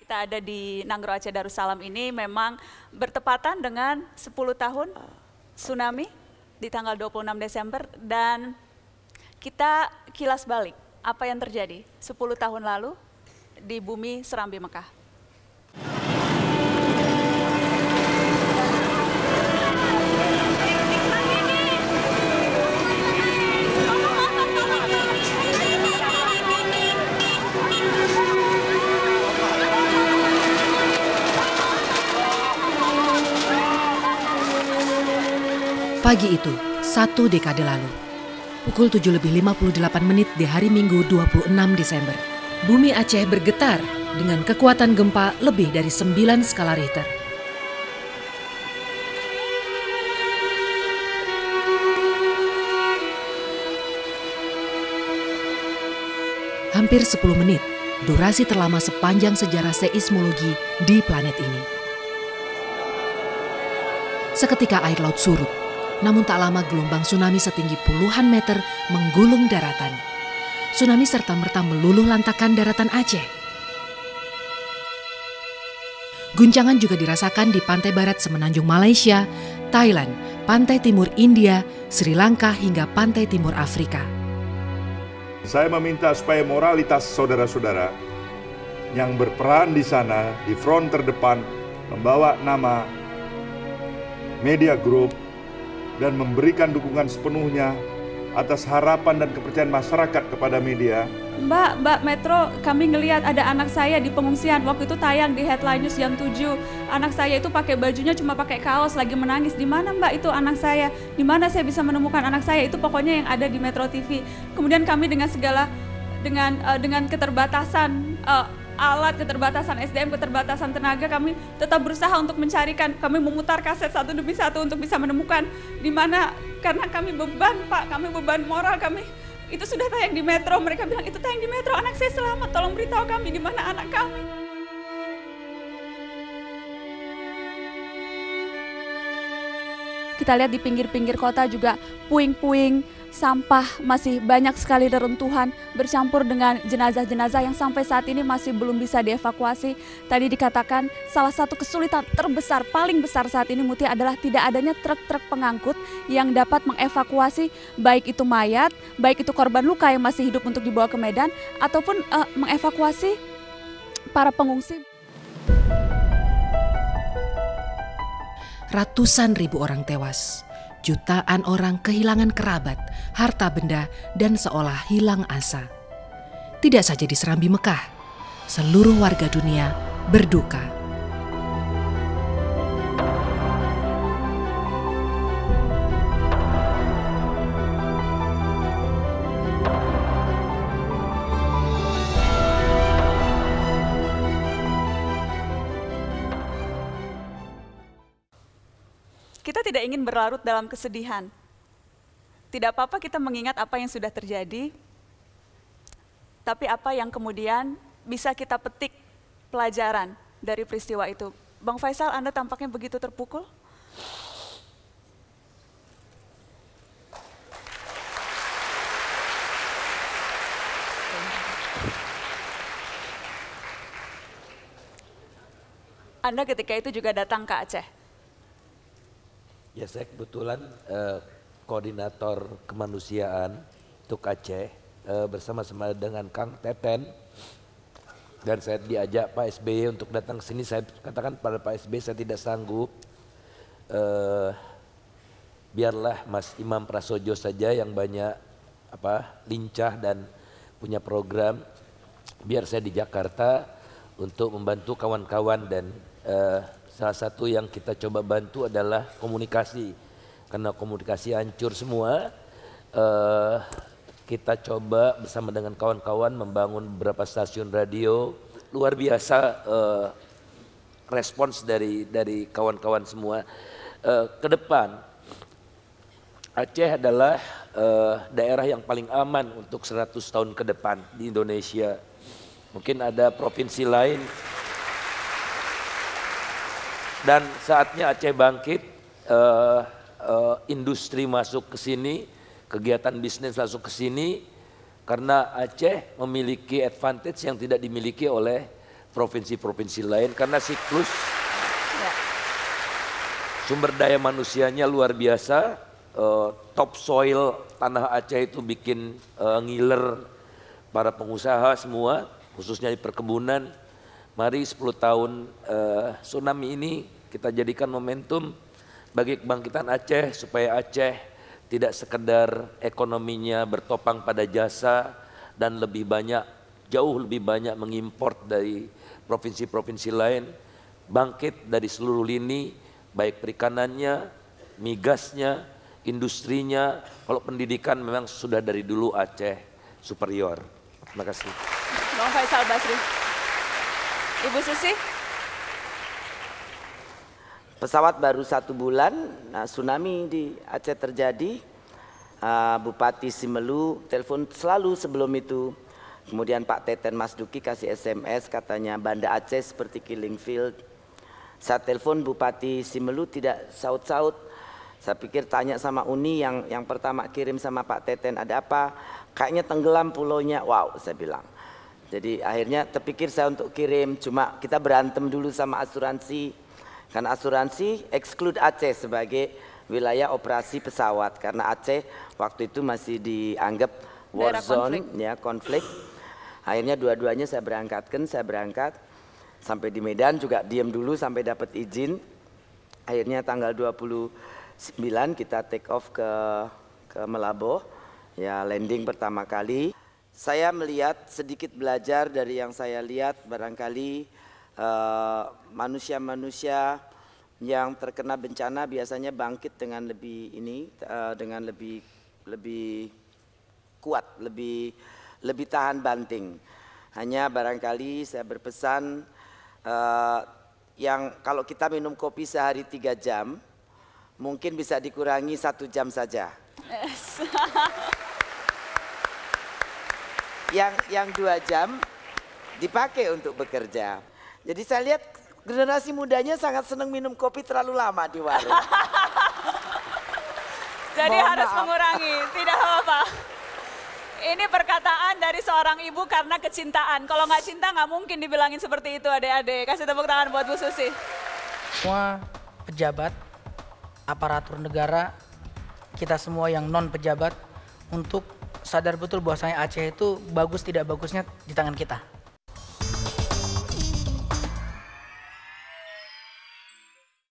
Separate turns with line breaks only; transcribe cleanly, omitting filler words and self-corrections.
kita ada di Nanggro Aceh Darussalam ini memang bertepatan dengan 10 tahun tsunami di tanggal 26 Desember dan kita kilas balik apa yang terjadi 10 tahun lalu di bumi Serambi Mekah.
Pagi itu, 1 dekade lalu, pukul 7:58 di hari Minggu 26 Desember, bumi Aceh bergetar dengan kekuatan gempa lebih dari 9 skala Richter. Hampir 10 menit, durasi terlama sepanjang sejarah seismologi di planet ini. Seketika air laut surut. Namun tak lama gelombang tsunami setinggi puluhan meter menggulung daratan. Tsunami serta-merta meluluh lantakan daratan Aceh. Guncangan juga dirasakan di pantai barat semenanjung Malaysia, Thailand, pantai timur India, Sri Lanka hingga pantai timur Afrika.
Saya meminta supaya moralitas saudara-saudara yang berperan di sana, di front terdepan, membawa nama Media Group, dan memberikan dukungan sepenuhnya atas harapan dan kepercayaan masyarakat kepada media.
Mbak Metro, kami ngelihat ada anak saya di pengungsian. Waktu itu tayang di Headline News jam 7. Anak saya itu pakai bajunya cuma pakai kaos, lagi menangis. Di mana Mbak itu anak saya? Di mana saya bisa menemukan anak saya? Itu pokoknya yang ada di Metro TV. Kemudian kami dengan keterbatasan alat, keterbatasan SDM, keterbatasan tenaga, kami tetap berusaha untuk mencarikan. Kami memutar kaset satu demi satu untuk bisa menemukan di mana, karena kami beban, Pak, kami beban moral kami. Itu sudah tayang di Metro, mereka bilang itu tayang di Metro, anak saya selamat, tolong beritahu kami di mana anak kami. Kita lihat di pinggir-pinggir kota juga puing-puing sampah masih banyak sekali reruntuhan bercampur dengan jenazah-jenazah yang sampai saat ini masih belum bisa dievakuasi. Tadi dikatakan salah satu kesulitan terbesar, paling besar saat ini Mutia adalah tidak adanya truk-truk pengangkut yang dapat mengevakuasi baik itu mayat, baik itu korban luka yang masih hidup untuk dibawa ke Medan, ataupun mengevakuasi para pengungsi.
Ratusan ribu orang tewas. Jutaan orang kehilangan kerabat, harta benda, dan seolah hilang asa. Tidak saja di Serambi Mekah, seluruh warga dunia berduka.
Kita tidak ingin berlarut dalam kesedihan. Tidak apa-apa kita mengingat apa yang sudah terjadi, tapi apa yang kemudian bisa kita petik pelajaran dari peristiwa itu. Bang Faisal, Anda tampaknya begitu terpukul. Anda ketika itu juga datang ke Aceh.
Ya, saya kebetulan koordinator kemanusiaan untuk Aceh bersama-sama dengan Kang Teten, dan saya diajak Pak SBY untuk datang ke sini. Saya katakan pada Pak SBY saya tidak sanggup, biarlah Mas Imam Prasojo saja yang banyak lincah dan punya program, biar saya di Jakarta untuk membantu kawan-kawan. Dan salah satu yang kita coba bantu adalah komunikasi, karena komunikasi hancur semua. Kita coba bersama dengan kawan-kawan membangun beberapa stasiun radio. Luar biasa respons dari kawan-kawan semua. Ke depan Aceh adalah daerah yang paling aman untuk 100 tahun ke depan di Indonesia. Mungkin ada provinsi lain. Dan saatnya Aceh bangkit, industri masuk ke sini, kegiatan bisnis masuk ke sini, karena Aceh memiliki advantage yang tidak dimiliki oleh provinsi-provinsi lain karena siklus sumber daya manusianya luar biasa. Topsoil tanah Aceh itu bikin ngiler para pengusaha semua, khususnya di perkebunan. Mari 10 tahun tsunami ini kita jadikan momentum bagi kebangkitan Aceh supaya Aceh tidak sekedar ekonominya bertopang pada jasa dan lebih banyak, jauh lebih banyak mengimport dari provinsi-provinsi lain, bangkit dari seluruh lini, baik perikanannya, migasnya, industrinya. Kalau pendidikan memang sudah dari dulu Aceh superior. Terima kasih.
Bang Faisal Basri. Ibu Susi.
Pesawat baru 1 bulan, tsunami di Aceh terjadi. Bupati Simelu telepon selalu sebelum itu. Kemudian Pak Teten Mas Duki kasih SMS katanya Banda Aceh seperti killing field. Saya telepon Bupati Simelu tidak saut-saut. Saya pikir tanya sama Uni yang pertama kirim sama Pak Teten, ada apa? Kayaknya tenggelam pulaunya. Wow, saya bilang. Jadi akhirnya terpikir saya untuk kirim, cuma kita berantem dulu sama asuransi. Karena asuransi exclude Aceh sebagai wilayah operasi pesawat. Karena Aceh waktu itu masih dianggap war zone, konflik. Akhirnya dua-duanya saya berangkatkan, saya berangkat. Sampai di Medan juga diam dulu sampai dapat izin. Akhirnya tanggal 29 kita take off ke Melambo. Ya landing pertama kali. Saya melihat sedikit belajar dari yang saya lihat, barangkali manusia-manusia yang terkena bencana biasanya bangkit dengan lebih kuat, lebih tahan banting. Hanya barangkali saya berpesan yang kalau kita minum kopi sehari 3 jam, mungkin bisa dikurangi 1 jam saja. Yang 2 jam dipakai untuk bekerja. Jadi saya lihat generasi mudanya sangat senang minum kopi terlalu lama di warung.
Jadi harus mengurangi, tidak apa-apa. Ini perkataan dari seorang ibu karena kecintaan. Kalau nggak cinta nggak mungkin dibilangin seperti itu adik-adik. Kasih tepuk tangan buat Bu Susi.
Semua pejabat, aparatur negara, kita semua yang non pejabat untuk sadar betul bahwasanya Aceh itu bagus tidak bagusnya di tangan kita.